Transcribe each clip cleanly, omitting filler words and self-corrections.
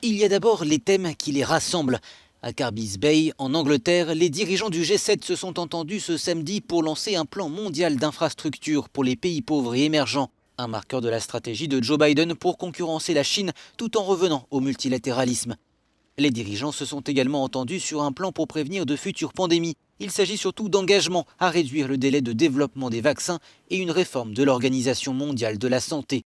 Il y a d'abord les thèmes qui les rassemblent. À Carbis Bay, en Angleterre, les dirigeants du G7 se sont entendus ce samedi pour lancer un plan mondial d'infrastructures pour les pays pauvres et émergents. Un marqueur de la stratégie de Joe Biden pour concurrencer la Chine tout en revenant au multilatéralisme. Les dirigeants se sont également entendus sur un plan pour prévenir de futures pandémies. Il s'agit surtout d'engagement à réduire le délai de développement des vaccins et une réforme de l'Organisation mondiale de la santé.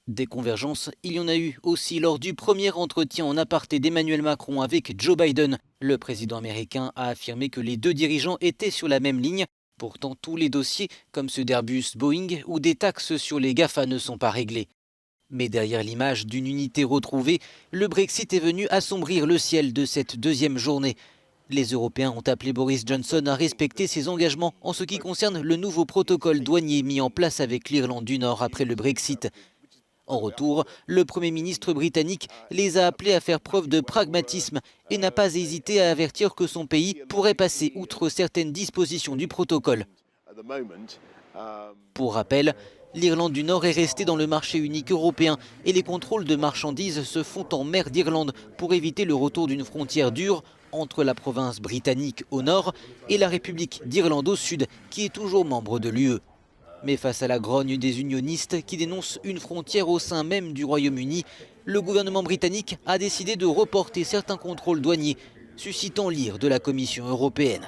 Des convergences, il y en a eu aussi lors du premier entretien en aparté d'Emmanuel Macron avec Joe Biden. Le président américain a affirmé que les deux dirigeants étaient sur la même ligne. Pourtant, tous les dossiers, comme ceux d'Airbus, Boeing ou des taxes sur les GAFA ne sont pas réglés. Mais derrière l'image d'une unité retrouvée, le Brexit est venu assombrir le ciel de cette deuxième journée. Les Européens ont appelé Boris Johnson à respecter ses engagements en ce qui concerne le nouveau protocole douanier mis en place avec l'Irlande du Nord après le Brexit. En retour, le Premier ministre britannique les a appelés à faire preuve de pragmatisme et n'a pas hésité à avertir que son pays pourrait passer outre certaines dispositions du protocole. Pour rappel, l'Irlande du Nord est restée dans le marché unique européen et les contrôles de marchandises se font en mer d'Irlande pour éviter le retour d'une frontière dure entre la province britannique au nord et la République d'Irlande au sud, qui est toujours membre de l'UE. Mais face à la grogne des unionistes qui dénoncent une frontière au sein même du Royaume-Uni, le gouvernement britannique a décidé de reporter certains contrôles douaniers, suscitant l'ire de la Commission européenne.